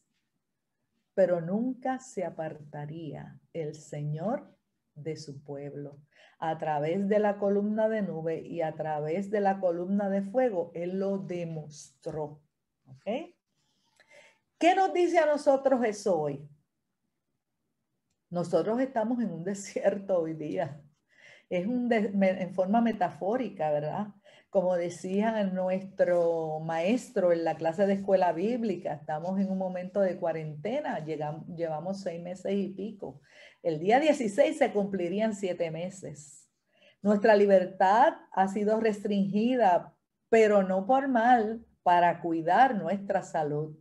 pero nunca se apartaría el Señor de su pueblo. A través de la columna de nube y a través de la columna de fuego, Él lo demostró. ¿Ok? ¿Qué nos dice a nosotros eso hoy? Nosotros estamos en un desierto hoy día. Es en forma metafórica, ¿verdad? Como decía nuestro maestro en la clase de escuela bíblica, estamos en un momento de cuarentena, llevamos 6 meses y pico. El día 16 se cumplirían 7 meses. Nuestra libertad ha sido restringida, pero no por mal, para cuidar nuestra salud.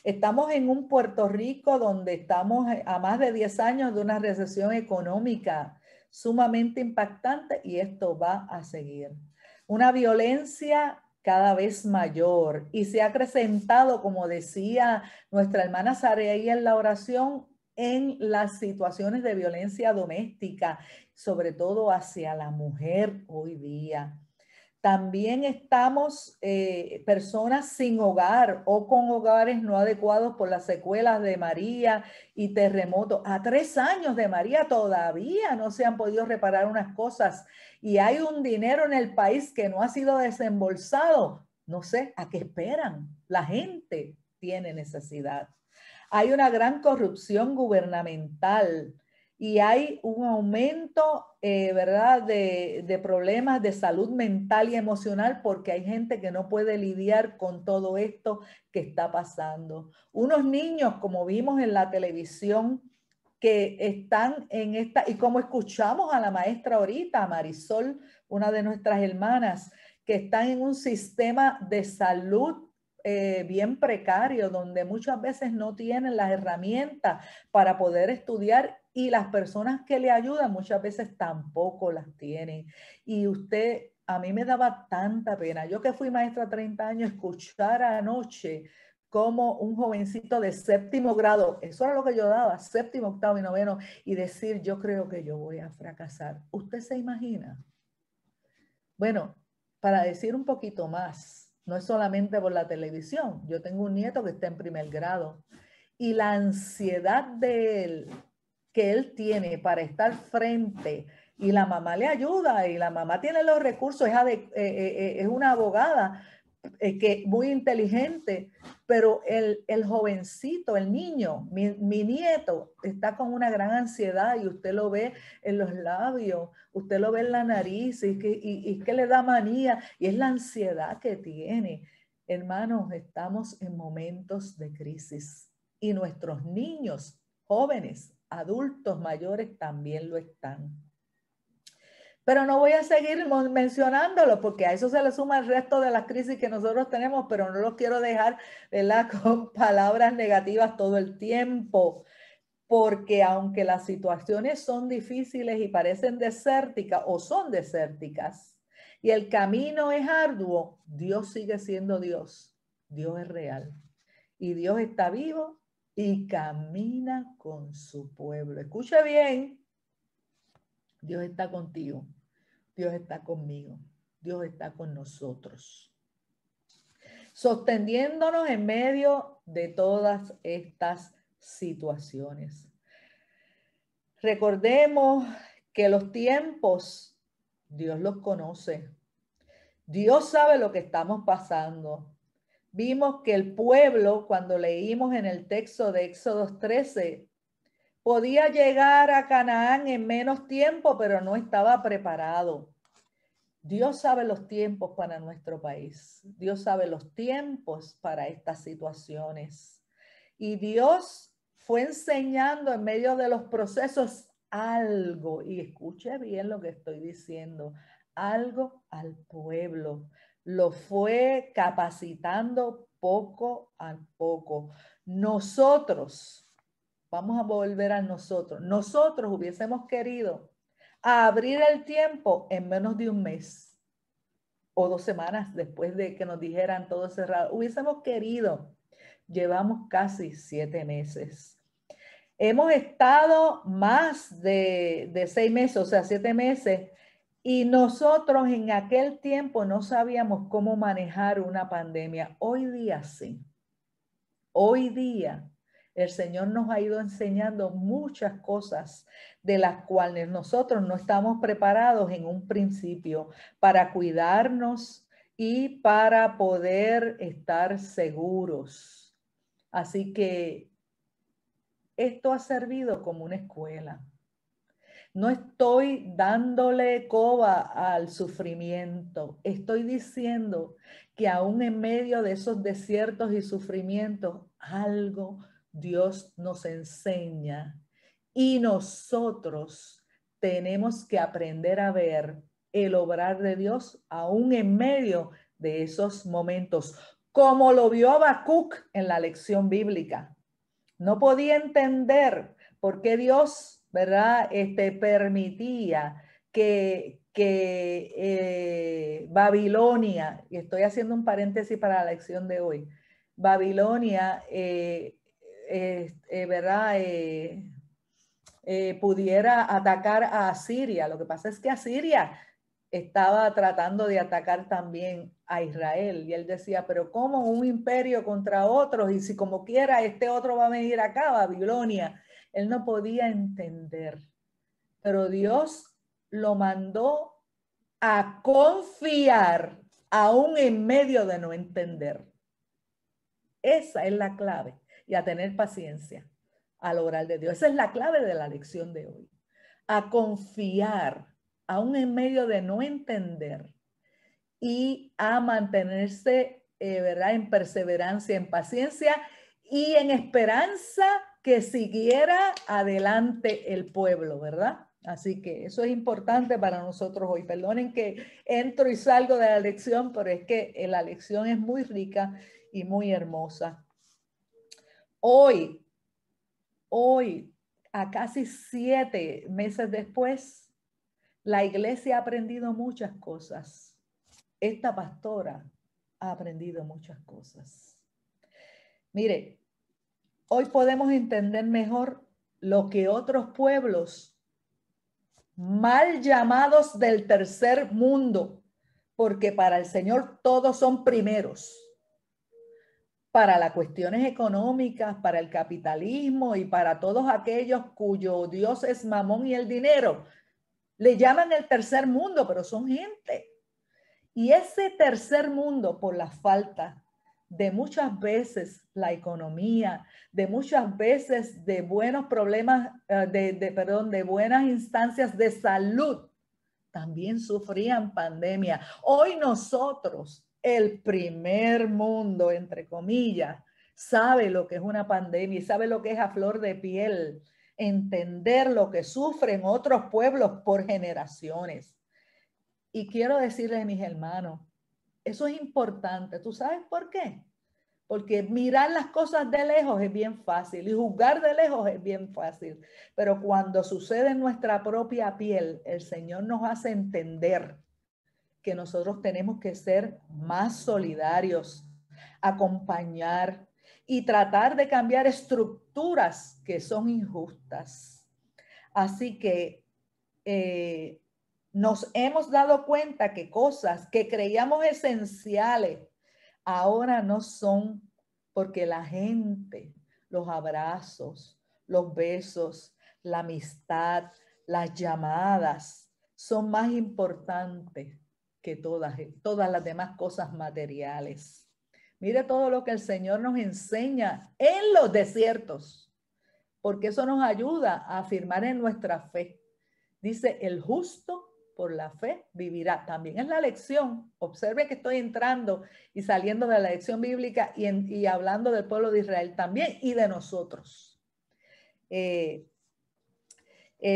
Estamos en un Puerto Rico donde estamos a más de 10 años de una recesión económica sumamente impactante y esto va a seguir. Una violencia cada vez mayor y se ha acrecentado, como decía nuestra hermana Sareí en la oración, en las situaciones de violencia doméstica, sobre todo hacia la mujer hoy día. También estamos personas sin hogar o con hogares no adecuados por las secuelas de María y terremotos. A 3 años de María todavía no se han podido reparar unas cosas y hay un dinero en el país que no ha sido desembolsado. No sé a qué esperan. La gente tiene necesidad. Hay una gran corrupción gubernamental. Y hay un aumento, ¿verdad?, de problemas de salud mental y emocional porque hay gente que no puede lidiar con todo esto que está pasando. Unos niños, como vimos en la televisión, que están en esta, y como escuchamos a la maestra ahorita, Marisol, una de nuestras hermanas, que están en un sistema de salud bien precario, donde muchas veces no tienen las herramientas para poder estudiar y las personas que le ayudan muchas veces tampoco las tienen. Y usted, a mí me daba tanta pena, yo que fui maestra 30 años, escuchar anoche como un jovencito de 7º grado, eso era lo que yo daba, 7º, 8º y 9º, y decir, yo creo que yo voy a fracasar. ¿Usted se imagina? Bueno, para decir un poquito más, no es solamente por la televisión. Yo tengo un nieto que está en 1er grado y la ansiedad de él, que él tiene para estar frente, y la mamá le ayuda y la mamá tiene los recursos, es una abogada, muy inteligente, pero el jovencito, el niño, mi nieto, está con una gran ansiedad y usted lo ve en los labios, usted lo ve en la nariz y que le da manía y es la ansiedad que tiene. Hermanos, estamos en momentos de crisis y nuestros niños, jóvenes, adultos mayores también lo están. Pero no voy a seguir mencionándolo porque a eso se le suma el resto de las crisis que nosotros tenemos, pero no los quiero dejar, ¿verdad?, con palabras negativas todo el tiempo, porque aunque las situaciones son difíciles y parecen desérticas o son desérticas y el camino es arduo, Dios sigue siendo Dios. Dios es real y Dios está vivo y camina con su pueblo. Escuche bien, Dios está contigo. Dios está conmigo, Dios está con nosotros, sosteniéndonos en medio de todas estas situaciones. Recordemos que los tiempos, Dios los conoce. Dios sabe lo que estamos pasando. Vimos que el pueblo, cuando leímos en el texto de Éxodo 13, podía llegar a Canaán en menos tiempo, pero no estaba preparado. Dios sabe los tiempos para nuestro país. Dios sabe los tiempos para estas situaciones. Y Dios fue enseñando en medio de los procesos algo, y escuche bien lo que estoy diciendo, algo al pueblo. Lo fue capacitando poco a poco. Nosotros, vamos a volver a nosotros. Nosotros hubiésemos querido abrir el tiempo en menos de un mes o 2 semanas después de que nos dijeran todo cerrado. Hubiésemos querido. Llevamos casi 7 meses. Hemos estado más de 6 meses, o sea, 7 meses, y nosotros en aquel tiempo no sabíamos cómo manejar una pandemia. Hoy día sí. Hoy día el Señor nos ha ido enseñando muchas cosas de las cuales nosotros no estamos preparados en un principio para cuidarnos y para poder estar seguros. Así que esto ha servido como una escuela. No estoy dándole coba al sufrimiento. Estoy diciendo que aún en medio de esos desiertos y sufrimientos, algo Dios nos enseña y nosotros tenemos que aprender a ver el obrar de Dios aún en medio de esos momentos, como lo vio Habacuc en la lección bíblica. No podía entender por qué Dios, ¿verdad?, permitía que Babilonia, y estoy haciendo un paréntesis para la lección de hoy, Babilonia, ¿verdad?, pudiera atacar a Asiria. Lo que pasa es que Asiria estaba tratando de atacar también a Israel. Y él decía, pero ¿cómo un imperio contra otros? Y si como quiera este otro va a venir acá, Babilonia. Él no podía entender. Pero Dios lo mandó a confiar aún en medio de no entender. Esa es la clave. Y a tener paciencia al obrar de Dios. Esa es la clave de la lección de hoy. A confiar aún en medio de no entender y a mantenerse, ¿verdad?, en perseverancia, en paciencia y en esperanza que siguiera adelante el pueblo, ¿verdad? Así que eso es importante para nosotros hoy. Perdonen que entro y salgo de la lección, pero es que la lección es muy rica y muy hermosa. Hoy, a casi 7 meses después, la iglesia ha aprendido muchas cosas. Esta pastora ha aprendido muchas cosas. Mire, hoy podemos entender mejor lo que otros pueblos mal llamados del tercer mundo, porque para el Señor todos son primeros. Para las cuestiones económicas, para el capitalismo y para todos aquellos cuyo Dios es Mamón y el dinero, le llaman el tercer mundo, pero son gente. Y ese tercer mundo, por la falta de muchas veces la economía, de muchas veces de buenos problemas, de buenas instancias de salud, también sufrían pandemia. Hoy nosotros, el primer mundo, entre comillas, sabe lo que es una pandemia y sabe lo que es a flor de piel, entender lo que sufren otros pueblos por generaciones. Y quiero decirles, mis hermanos, eso es importante. ¿Tú sabes por qué? Porque mirar las cosas de lejos es bien fácil y juzgar de lejos es bien fácil. Pero cuando sucede en nuestra propia piel, el Señor nos hace entender que nosotros tenemos que ser más solidarios, acompañar y tratar de cambiar estructuras que son injustas. Así que nos hemos dado cuenta que cosas que creíamos esenciales ahora no son, porque la gente, los abrazos, los besos, la amistad, las llamadas son más importantes que todas las demás cosas materiales. Mire todo lo que el Señor nos enseña en los desiertos, porque eso nos ayuda a afirmar en nuestra fe. Dice, el justo por la fe vivirá. También es la lección. Observe que estoy entrando y saliendo de la lección bíblica y hablando del pueblo de Israel también y de nosotros. El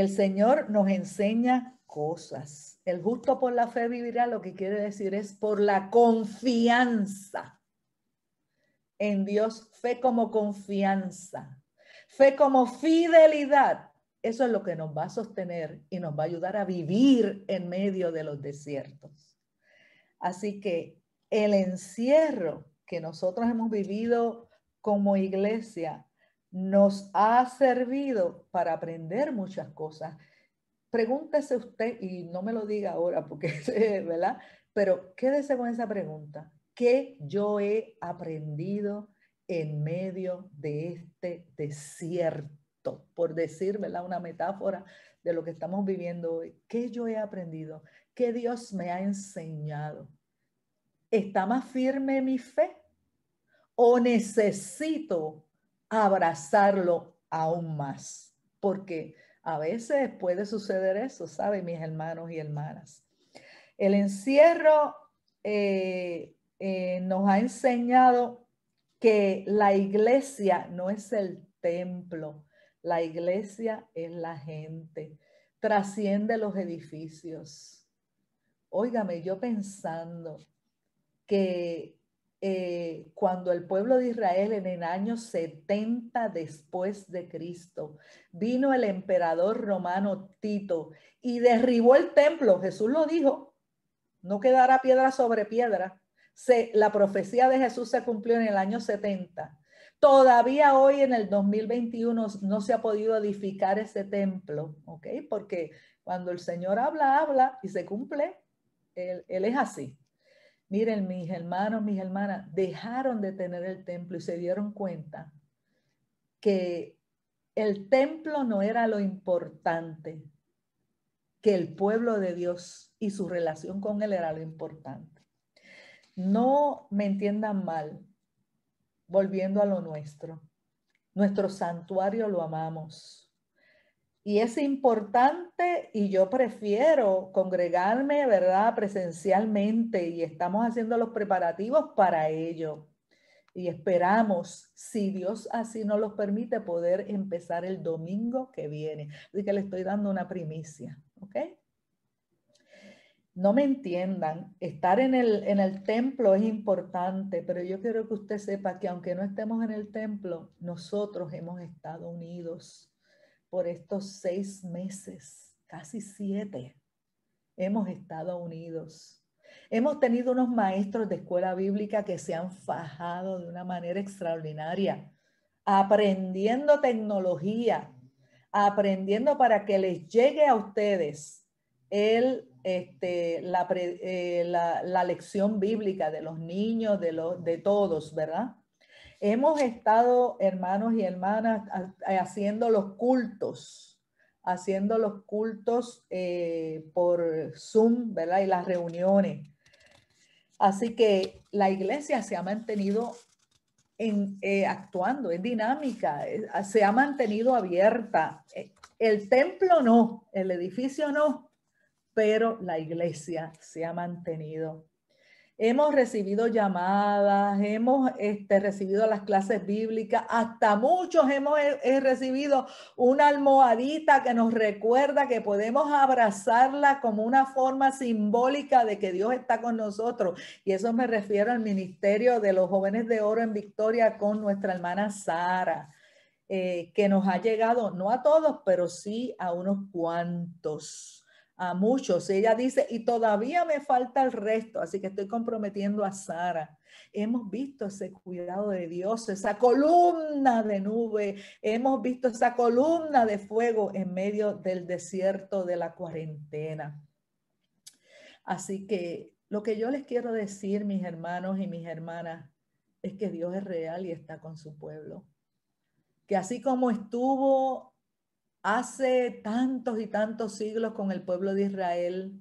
Señor nos enseña cosas. El justo por la fe vivirá, lo que quiere decir es por la confianza en Dios. Fe como confianza, fe como fidelidad. Eso es lo que nos va a sostener y nos va a ayudar a vivir en medio de los desiertos. Así que el encierro que nosotros hemos vivido como iglesia nos ha servido para aprender muchas cosas. Pregúntese usted, y no me lo diga ahora porque, ¿verdad? Pero quédese con esa pregunta. ¿Qué yo he aprendido en medio de este desierto? Por decir, ¿verdad?, una metáfora de lo que estamos viviendo hoy. ¿Qué yo he aprendido? ¿Qué Dios me ha enseñado? ¿Está más firme mi fe? ¿O necesito abrazarlo aún más? Porque a veces puede suceder eso, ¿saben, mis hermanos y hermanas? El encierro nos ha enseñado que la iglesia no es el templo. La iglesia es la gente, trasciende los edificios. Óigame, yo pensando que cuando el pueblo de Israel en el año 70 después de Cristo, vino el emperador romano Tito y derribó el templo, Jesús lo dijo, no quedará piedra sobre piedra. La profecía de Jesús se cumplió en el año 70. Todavía hoy en el 2021 no se ha podido edificar ese templo, ¿ok? Porque cuando el Señor habla, habla y se cumple. Él es así. Miren, mis hermanos, mis hermanas, dejaron de tener el templo y se dieron cuenta que el templo no era lo importante, que el pueblo de Dios y su relación con Él era lo importante. No me entiendan mal. Volviendo a lo nuestro santuario lo amamos y es importante y yo prefiero congregarme, ¿verdad?, presencialmente y estamos haciendo los preparativos para ello y esperamos, si Dios así nos los permite, poder empezar el domingo que viene. Así que le estoy dando una primicia, ¿ok? No me entiendan, estar en el templo es importante, pero yo quiero que usted sepa que aunque no estemos en el templo, nosotros hemos estado unidos por estos 6 meses, casi 7, hemos estado unidos. Hemos tenido unos maestros de escuela bíblica que se han fajado de una manera extraordinaria, aprendiendo tecnología, aprendiendo para que les llegue a ustedes la lección bíblica de los niños, de todos, ¿verdad? Hemos estado, hermanos y hermanas, haciendo los cultos por Zoom, ¿verdad? Y las reuniones. Así que la iglesia se ha mantenido actuando, es dinámica, se ha mantenido abierta. El templo no, el edificio no, pero la iglesia se ha mantenido. Hemos recibido llamadas, hemos recibido las clases bíblicas, hasta muchos hemos recibido una almohadita que nos recuerda que podemos abrazarla como una forma simbólica de que Dios está con nosotros. Y eso me refiero al ministerio de los Jóvenes de Oro en Victoria con nuestra hermana Sara, que nos ha llegado, no a todos, pero sí a unos cuantos. A muchos. Ella dice, y todavía me falta el resto, así que estoy comprometiendo a Sara. Hemos visto ese cuidado de Dios, esa columna de nube, hemos visto esa columna de fuego en medio del desierto de la cuarentena. Así que lo que yo les quiero decir, mis hermanos y mis hermanas, es que Dios es real y está con su pueblo. Que así como estuvo hace tantos y tantos siglos con el pueblo de Israel,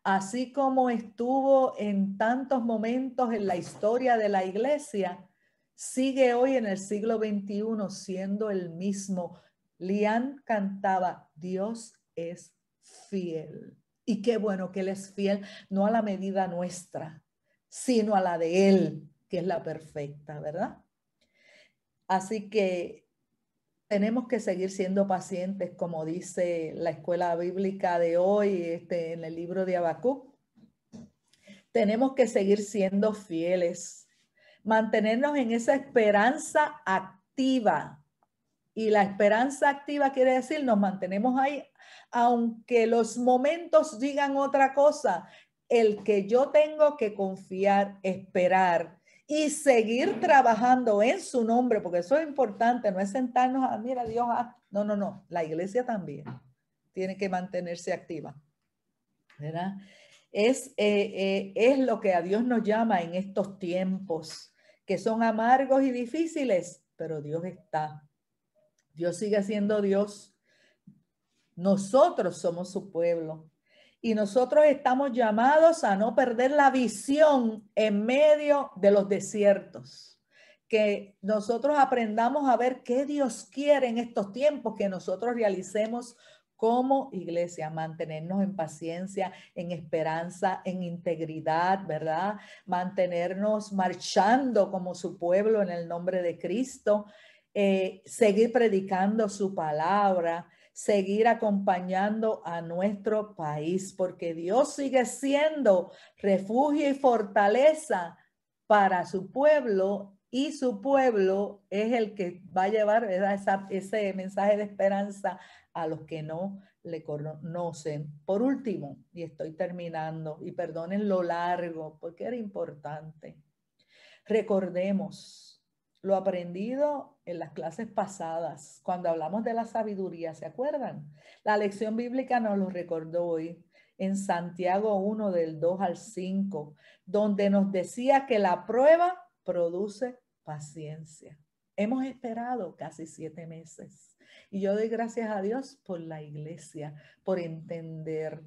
así como estuvo en tantos momentos en la historia de la iglesia, sigue hoy en el siglo XXI siendo el mismo. Lian cantaba, Dios es fiel. Y qué bueno que Él es fiel, no a la medida nuestra, sino a la de Él, que es la perfecta, ¿verdad? Así que tenemos que seguir siendo pacientes, como dice la escuela bíblica de hoy en el libro de Habacuc. Tenemos que seguir siendo fieles, mantenernos en esa esperanza activa. Y la esperanza activa quiere decir nos mantenemos ahí, aunque los momentos digan otra cosa. El que yo tengo que confiar, esperar y seguir trabajando en su nombre, porque eso es importante, no es sentarnos a, mira Dios, no, no, no, la iglesia también tiene que mantenerse activa, ¿verdad? Es lo que a Dios nos llama en estos tiempos, que son amargos y difíciles, pero Dios está. Dios sigue siendo Dios. Nosotros somos su pueblo. Y nosotros estamos llamados a no perder la visión en medio de los desiertos. Que nosotros aprendamos a ver qué Dios quiere en estos tiempos, que nosotros realicemos como iglesia, mantenernos en paciencia, en esperanza, en integridad, ¿verdad? Mantenernos marchando como su pueblo en el nombre de Cristo, seguir predicando su palabra, seguir acompañando a nuestro país, porque Dios sigue siendo refugio y fortaleza para su pueblo, y su pueblo es el que va a llevar, ¿verdad?, ese mensaje de esperanza a los que no le conocen. Por último, y estoy terminando, y perdonen lo largo, porque era importante, recordemos lo aprendido en las clases pasadas, cuando hablamos de la sabiduría, ¿se acuerdan? La lección bíblica nos lo recordó hoy en Santiago 1, del 2 al 5, donde nos decía que la prueba produce paciencia. Hemos esperado casi 7 meses y yo doy gracias a Dios por la iglesia, por entender,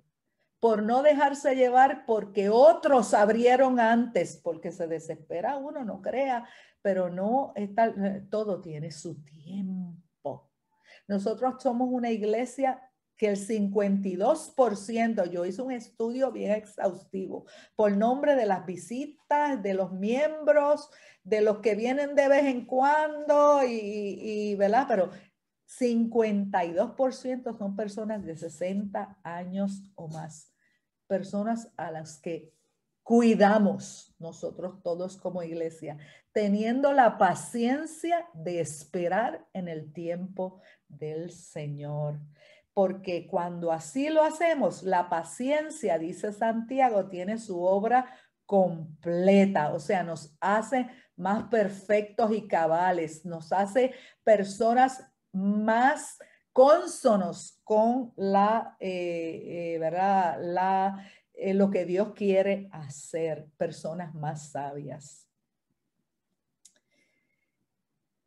por no dejarse llevar porque otros abrieron antes, porque se desespera uno, no crea, pero no está, todo tiene su tiempo. Nosotros somos una iglesia que el 52%, yo hice un estudio bien exhaustivo, por nombre de las visitas, de los miembros, de los que vienen de vez en cuando, y ¿verdad? Pero 52% son personas de 60 años o más, personas a las que cuidamos nosotros todos como iglesia, teniendo la paciencia de esperar en el tiempo del Señor. Porque cuando así lo hacemos, la paciencia, dice Santiago, tiene su obra completa, o sea, nos hace más perfectos y cabales, nos hace personas más cónsonos con la, ¿verdad?, lo que Dios quiere hacer, personas más sabias.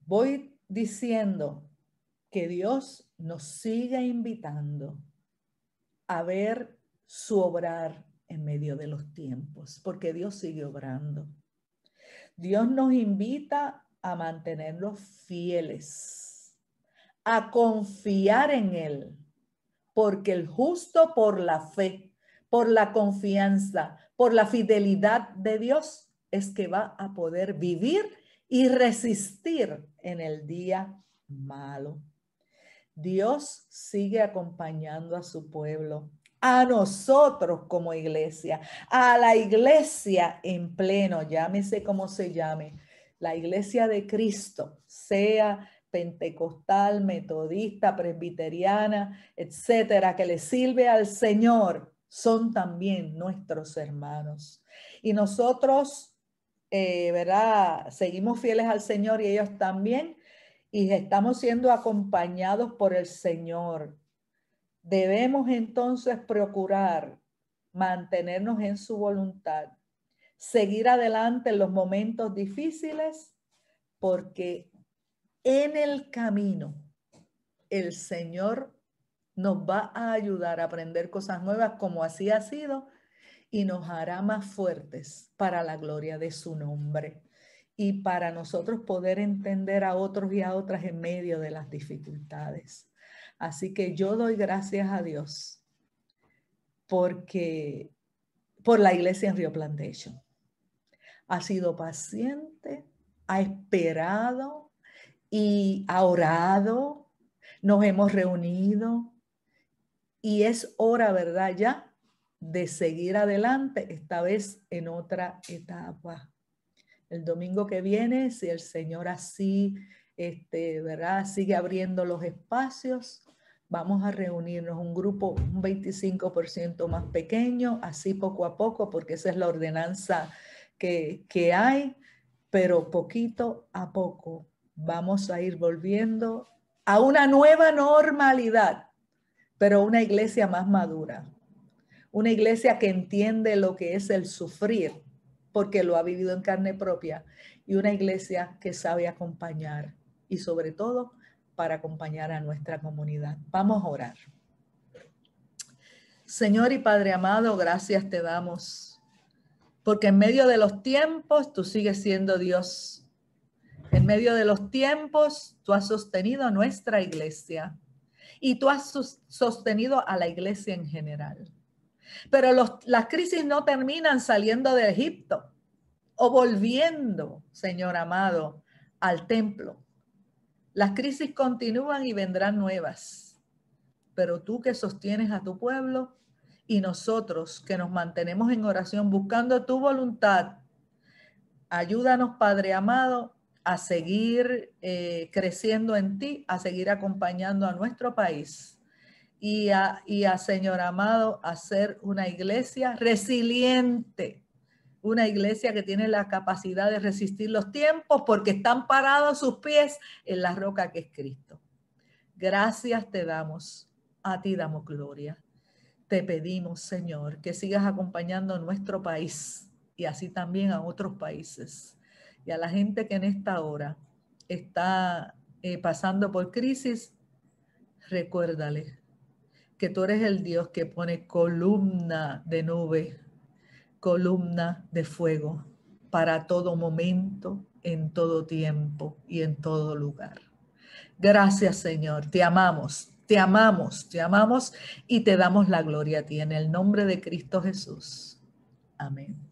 Voy diciendo que Dios nos sigue invitando a ver su obrar en medio de los tiempos, porque Dios sigue obrando. Dios nos invita a mantenernos fieles, a confiar en Él, porque el justo por la fe, por la confianza, por la fidelidad de Dios, es que va a poder vivir y resistir en el día malo. Dios sigue acompañando a su pueblo, a nosotros como iglesia, a la iglesia en pleno, llámese como se llame, la iglesia de Cristo, sea pentecostal, metodista, presbiteriana, etcétera, que le sirve al Señor, son también nuestros hermanos. Y nosotros, ¿verdad? Seguimos fieles al Señor y ellos también, y estamos siendo acompañados por el Señor. Debemos entonces procurar mantenernos en su voluntad, seguir adelante en los momentos difíciles, porque en el camino el Señor nos va a ayudar a aprender cosas nuevas como así ha sido y nos hará más fuertes para la gloria de su nombre y para nosotros poder entender a otros y a otras en medio de las dificultades. Así que yo doy gracias a Dios por la iglesia en Rio Plantation. Ha sido paciente, ha esperado y ha orado, nos hemos reunido y es hora, ¿verdad? Ya de seguir adelante, esta vez en otra etapa. El domingo que viene, si el Señor así, ¿verdad? Sigue abriendo los espacios, vamos a reunirnos un grupo, un 25% más pequeño, así poco a poco, porque esa es la ordenanza que hay, pero poquito a poco vamos a ir volviendo a una nueva normalidad, pero una iglesia más madura, una iglesia que entiende lo que es el sufrir, porque lo ha vivido en carne propia, y una iglesia que sabe acompañar, y sobre todo para acompañar a nuestra comunidad. Vamos a orar. Señor y Padre amado, gracias te damos, porque en medio de los tiempos tú sigues siendo Dios. En medio de los tiempos tú has sostenido a nuestra iglesia y tú has sostenido a la iglesia en general. Pero las crisis no terminan saliendo de Egipto o volviendo, Señor amado, al templo. Las crisis continúan y vendrán nuevas. Pero tú que sostienes a tu pueblo y nosotros que nos mantenemos en oración buscando tu voluntad, ayúdanos, Padre amado, a seguir creciendo en ti, a seguir acompañando a nuestro país y a Señor amado, a ser una iglesia resiliente, una iglesia que tiene la capacidad de resistir los tiempos porque están parados sus pies en la roca que es Cristo. Gracias te damos, a ti damos gloria. Te pedimos, Señor, que sigas acompañando a nuestro país y así también a otros países. Y a la gente que en esta hora está pasando por crisis, recuérdale que tú eres el Dios que pone columna de nube, columna de fuego para todo momento, en todo tiempo y en todo lugar. Gracias, Señor. Te amamos, te amamos, te amamos y te damos la gloria a ti en el nombre de Cristo Jesús. Amén.